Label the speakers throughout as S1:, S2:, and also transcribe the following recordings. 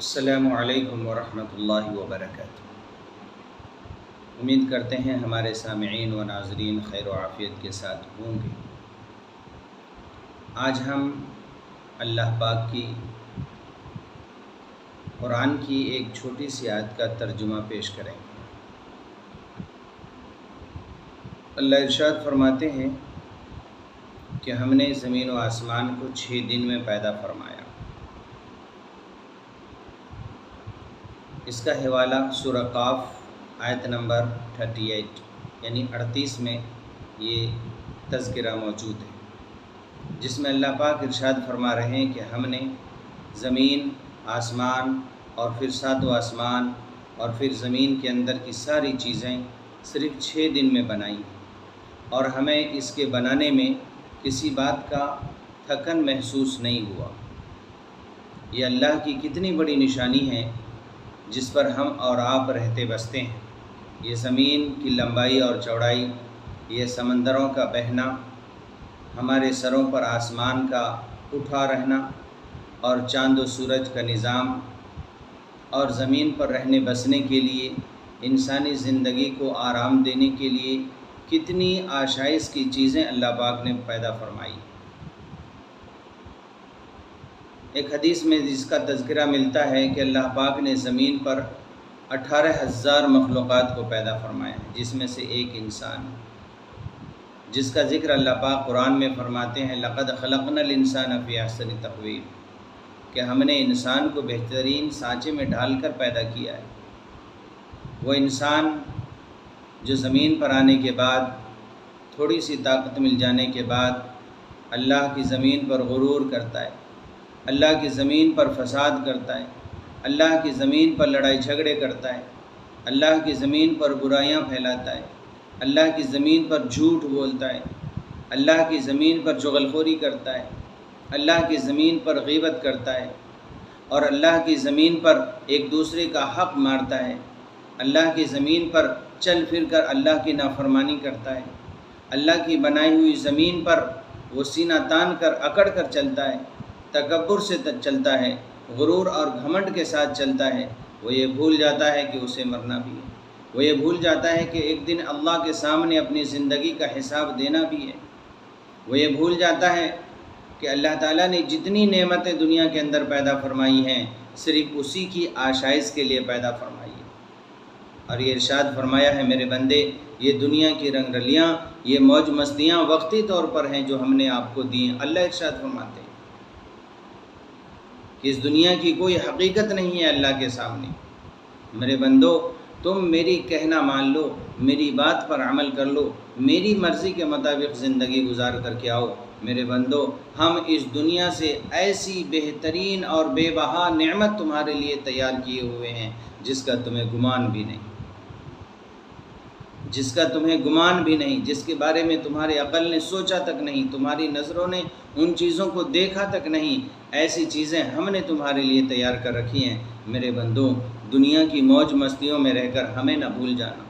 S1: السلام علیکم ورحمۃ اللہ وبرکاتہ۔ امید کرتے ہیں ہمارے سامعین و ناظرین خیر و عافیت کے ساتھ ہوں گے۔ آج ہم اللہ پاک کی قرآن کی ایک چھوٹی سی آیت کا ترجمہ پیش کریں گے۔ اللہ ارشاد فرماتے ہیں کہ ہم نے زمین و آسمان کو 6 دن میں پیدا فرمایا۔ اس کا حوالہ سورہ قاف آیت نمبر 38 یعنی 38 میں یہ تذکرہ موجود ہے، جس میں اللہ پاک ارشاد فرما رہے ہیں کہ ہم نے زمین، آسمان اور پھر 7واں آسمان اور پھر زمین کے اندر کی ساری چیزیں صرف 6 دن میں بنائی، اور ہمیں اس کے بنانے میں کسی بات کا تھکن محسوس نہیں ہوا۔ یہ اللہ کی کتنی بڑی نشانی ہے جس پر ہم اور آپ رہتے بستے ہیں۔ یہ زمین کی لمبائی اور چوڑائی، یہ سمندروں کا بہنا، ہمارے سروں پر آسمان کا اٹھا رہنا اور چاند و سورج کا نظام، اور زمین پر رہنے بسنے کے لیے، انسانی زندگی کو آرام دینے کے لیے کتنی آشائش کی چیزیں اللہ پاک نے پیدا فرمائی۔ ایک حدیث میں جس کا تذکرہ ملتا ہے کہ اللہ پاک نے زمین پر 18,000 مخلوقات کو پیدا فرمایا ہے، جس میں سے ایک انسان، جس کا ذکر اللہ پاک قرآن میں فرماتے ہیں لَقَدْ خَلَقْنَا الْإِنسَانَ فِي أَحْسَنِ تَقْوِيمٍ، کہ ہم نے انسان کو بہترین سانچے میں ڈھال کر پیدا کیا ہے۔ وہ انسان جو زمین پر آنے کے بعد، تھوڑی سی طاقت مل جانے کے بعد اللہ کی زمین پر غرور کرتا ہے، اللہ کی زمین پر فساد کرتا ہے، اللہ کی زمین پر لڑائی جھگڑے کرتا ہے، اللہ کی زمین پر برائیاں پھیلاتا ہے، اللہ کی زمین پر جھوٹ بولتا ہے، اللہ کی زمین پر چغلخوری کرتا ہے، اللہ کی زمین پر غیبت کرتا ہے، اور اللہ کی زمین پر ایک دوسرے کا حق مارتا ہے، اللہ کی زمین پر چل پھر کر اللہ کی نافرمانی کرتا ہے، اللہ کی بنائی ہوئی زمین پر وہ سینہ تان کر اکڑ کر چلتا ہے، تکبر سے چلتا ہے، غرور اور گھمنڈ کے ساتھ چلتا ہے۔ وہ یہ بھول جاتا ہے کہ اسے مرنا بھی ہے، وہ یہ بھول جاتا ہے کہ ایک دن اللہ کے سامنے اپنی زندگی کا حساب دینا بھی ہے۔ وہ یہ بھول جاتا ہے کہ اللہ تعالیٰ نے جتنی نعمتیں دنیا کے اندر پیدا فرمائی ہیں صرف اسی کی آشائش کے لیے پیدا فرمائی ہے، اور یہ ارشاد فرمایا ہے میرے بندے، یہ دنیا کی رنگ رلیاں، یہ موج مستیاں وقتی طور پر ہیں جو ہم نے آپ کو دی ہیں۔ اللہ ارشاد فرماتے ہیں کہ اس دنیا کی کوئی حقیقت نہیں ہے اللہ کے سامنے۔ میرے بندو، تم میری کہنا مان لو، میری بات پر عمل کر لو، میری مرضی کے مطابق زندگی گزار کر کے آؤ۔ میرے بندو، ہم اس دنیا سے ایسی بہترین اور بے بہا نعمت تمہارے لیے تیار کیے ہوئے ہیں جس کا تمہیں گمان بھی نہیں، جس کا تمہیں گمان بھی نہیں، جس کے بارے میں تمہاری عقل نے سوچا تک نہیں، تمہاری نظروں نے ان چیزوں کو دیکھا تک نہیں۔ ایسی چیزیں ہم نے تمہارے لیے تیار کر رکھی ہیں۔ میرے بندو، دنیا کی موج مستیوں میں رہ کر ہمیں نہ بھول جانا،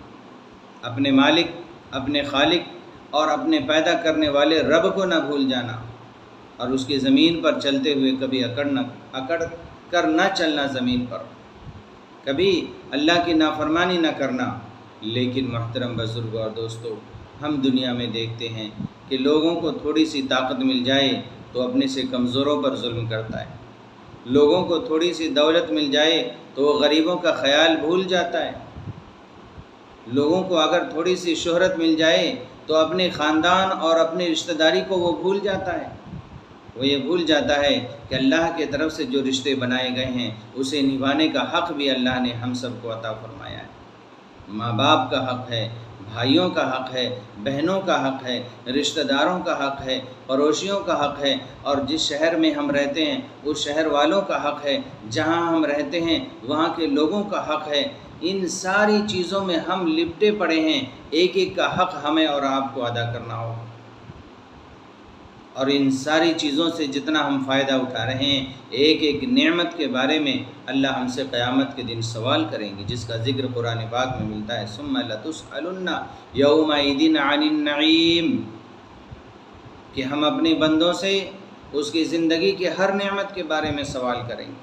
S1: اپنے مالک، اپنے خالق اور اپنے پیدا کرنے والے رب کو نہ بھول جانا، اور اس کی زمین پر چلتے ہوئے کبھی اکڑ کر نہ چلنا زمین پر، کبھی اللہ کی نافرمانی نہ کرنا۔ لیکن محترم بزرگوں اور دوستو، ہم دنیا میں دیکھتے ہیں کہ لوگوں کو تھوڑی سی طاقت مل جائے تو اپنے سے کمزوروں پر ظلم کرتا ہے، لوگوں کو تھوڑی سی دولت مل جائے تو وہ غریبوں کا خیال بھول جاتا ہے، لوگوں کو اگر تھوڑی سی شہرت مل جائے تو اپنے خاندان اور اپنی رشتہ داری کو وہ بھول جاتا ہے۔ وہ یہ بھول جاتا ہے کہ اللہ کی طرف سے جو رشتے بنائے گئے ہیں اسے نبھانے کا حق بھی اللہ نے ہم سب کو عطا فرمایا ہے۔ ماں باپ کا حق ہے، بھائیوں کا حق ہے، بہنوں کا حق ہے، رشتہ داروں کا حق ہے، پڑوسیوں کا حق ہے، اور جس شہر میں ہم رہتے ہیں اس شہر والوں کا حق ہے، جہاں ہم رہتے ہیں وہاں کے لوگوں کا حق ہے۔ ان ساری چیزوں میں ہم لپٹے پڑے ہیں، ایک ایک کا حق ہمیں اور آپ کو ادا کرنا ہوگا، اور ان ساری چیزوں سے جتنا ہم فائدہ اٹھا رہے ہیں، ایک ایک نعمت کے بارے میں اللہ ہم سے قیامت کے دن سوال کریں گے، جس کا ذکر قرآن پاک میں ملتا ہے ثم لتسألن یومئذ عن النعیم، کہ ہم اپنے بندوں سے اس کی زندگی کے ہر نعمت کے بارے میں سوال کریں گے۔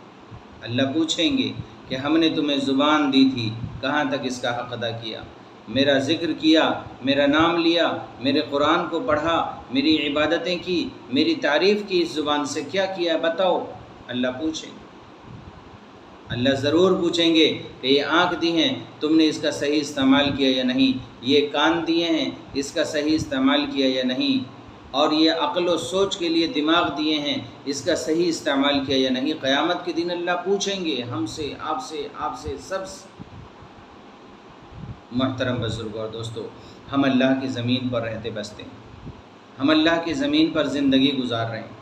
S1: اللہ پوچھیں گے کہ ہم نے تمہیں زبان دی تھی، کہاں تک اس کا حق ادا کیا؟ میرا ذکر کیا، میرا نام لیا، میرے قرآن کو پڑھا، میری عبادتیں کی، میری تعریف کی، اس زبان سے کیا کیا بتاؤ؟ اللہ پوچھیں گے۔ اللہ ضرور پوچھیں گے کہ یہ آنکھ دی ہیں، تم نے اس کا صحیح استعمال کیا یا نہیں؟ یہ کان دیے ہیں، اس کا صحیح استعمال کیا یا نہیں؟ اور یہ عقل و سوچ کے لیے دماغ دیے ہیں، اس کا صحیح استعمال کیا یا نہیں؟ قیامت کے دن اللہ پوچھیں گے ہم سے، آپ سے، سب سے۔ محترم بزرگوں اور دوستو، ہم اللہ کی زمین پر رہتے بستے ہیں، ہم اللہ کی زمین پر زندگی گزار رہے ہیں،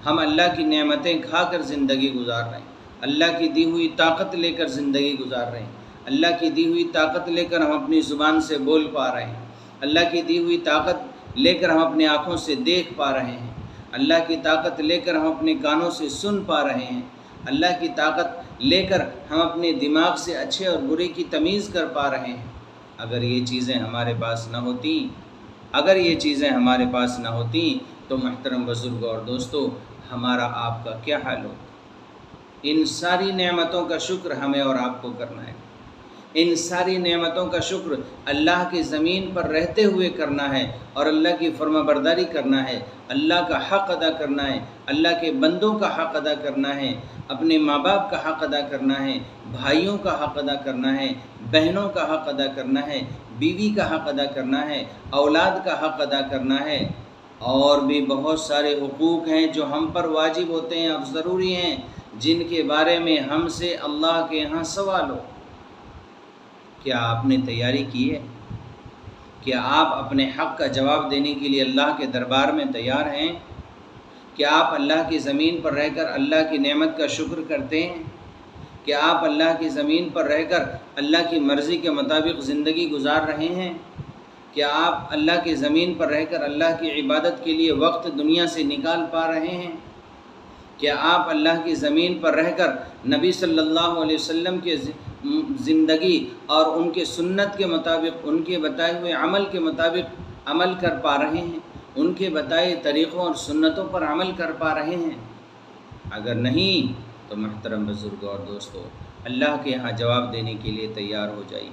S1: ہم اللہ کی نعمتیں کھا کر زندگی گزار رہے ہیں، اللہ کی دی ہوئی طاقت لے کر زندگی گزار رہے ہیں، اللہ کی دی ہوئی طاقت لے کر ہم اپنی زبان سے بول پا رہے ہیں، اللہ کی دی ہوئی طاقت لے کر ہم اپنے آنکھوں سے دیکھ پا رہے ہیں، اللہ کی طاقت لے کر ہم اپنے کانوں سے سن پا رہے ہیں، اللہ کی طاقت لے کر ہم اپنے دماغ سے اچھے اور برے کی تمیز کر پا رہے ہیں۔ اگر یہ چیزیں ہمارے پاس نہ ہوتیں تو محترم بزرگوں اور دوستو، ہمارا آپ کا کیا حال ہوتا؟ ان ساری نعمتوں کا شکر ہمیں اور آپ کو کرنا ہے، ان ساری نعمتوں کا شکر اللہ کی زمین پر رہتے ہوئے کرنا ہے، اور اللہ کی فرما برداری کرنا ہے، اللہ کا حق ادا کرنا ہے، اللہ کے بندوں کا حق ادا کرنا ہے، اپنے ماں باپ کا حق ادا کرنا ہے، بھائیوں کا حق ادا کرنا ہے، بہنوں کا حق ادا کرنا ہے، بیوی کا حق ادا کرنا ہے، اولاد کا حق ادا کرنا ہے، اور بھی بہت سارے حقوق ہیں جو ہم پر واجب ہوتے ہیں اور ضروری ہیں، جن کے بارے میں ہم سے اللہ کے ہاں سوال ہو۔ کیا آپ نے تیاری کی ہے؟ کیا آپ اپنے حق کا جواب دینے کے لیے اللہ کے دربار میں تیار ہیں؟ کیا آپ اللہ کی زمین پر رہ کر اللہ کی نعمت کا شکر کرتے ہیں؟ کیا آپ اللہ کی زمین پر رہ کر اللہ کی مرضی کے مطابق زندگی گزار رہے ہیں؟ کیا آپ اللہ کی زمین پر رہ کر اللہ کی عبادت کے لیے وقت دنیا سے نکال پا رہے ہیں؟ کیا آپ اللہ کی زمین پر رہ کر نبی صلی اللہ علیہ وسلم کے زندگی اور ان کے سنت کے مطابق، ان کے بتائے ہوئے عمل کے مطابق عمل کر پا رہے ہیں؟ ان کے بتائے طریقوں اور سنتوں پر عمل کر پا رہے ہیں؟ اگر نہیں تو محترم بزرگوں اور دوستو، اللہ کے ہاں جواب دینے کے لیے تیار ہو جائیے،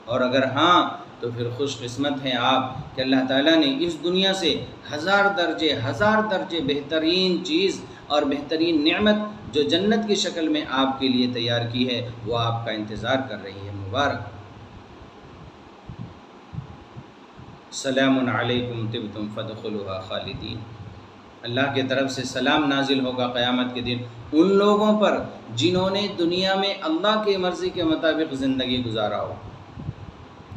S1: اور اگر ہاں تو پھر خوش قسمت ہیں آپ کہ اللہ تعالیٰ نے اس دنیا سے ہزار درجے بہترین چیز اور بہترین نعمت جو جنت کی شکل میں آپ کے لیے تیار کی ہے، وہ آپ کا انتظار کر رہی ہے۔ مبارک۔ سلام علیکم طبتم فادخلوها خالدین۔ اللہ کی طرف سے سلام نازل ہوگا قیامت کے دن ان لوگوں پر جنہوں نے دنیا میں اللہ کی مرضی کے مطابق زندگی گزارا ہو،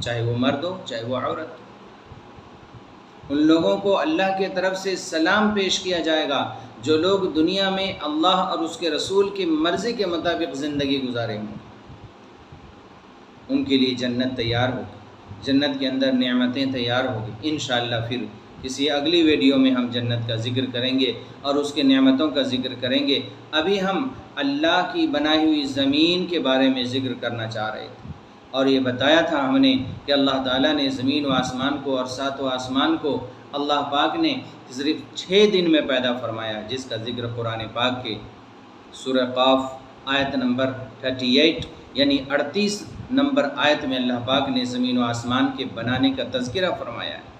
S1: چاہے وہ مرد ہو چاہے وہ عورت۔ ان لوگوں کو اللہ کی طرف سے سلام پیش کیا جائے گا جو لوگ دنیا میں اللہ اور اس کے رسول کی مرضی کے مطابق زندگی گزارے ہوں۔ ان کے لیے جنت تیار ہوگی، جنت کے اندر نعمتیں تیار ہوگی۔ انشاءاللہ پھر کسی اگلی ویڈیو میں ہم جنت کا ذکر کریں گے اور اس کے نعمتوں کا ذکر کریں گے۔ ابھی ہم اللہ کی بنائی ہوئی زمین کے بارے میں ذکر کرنا چاہ رہے تھے، اور یہ بتایا تھا ہم نے کہ اللہ تعالیٰ نے زمین و آسمان کو اور ساتوں آسمان کو اللہ پاک نے صرف 6 دن میں پیدا فرمایا، جس کا ذکر قرآن پاک کے سورہ قاف آیت نمبر 38 یعنی 38 نمبر آیت میں اللہ پاک نے زمین و آسمان کے بنانے کا تذکرہ فرمایا ہے۔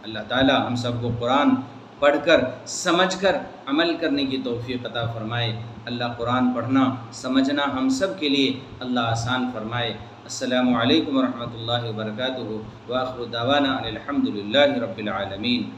S1: اللہ تعالیٰ ہم سب کو قرآن پڑھ کر سمجھ کر عمل کرنے کی توفیق عطا فرمائے۔ اللہ قرآن پڑھنا سمجھنا ہم سب کے لیے اللہ آسان فرمائے۔ السلام علیکم ورحمۃ اللہ وبرکاتہ، وآخر دعوانا ان الحمد للہ رب العالمین۔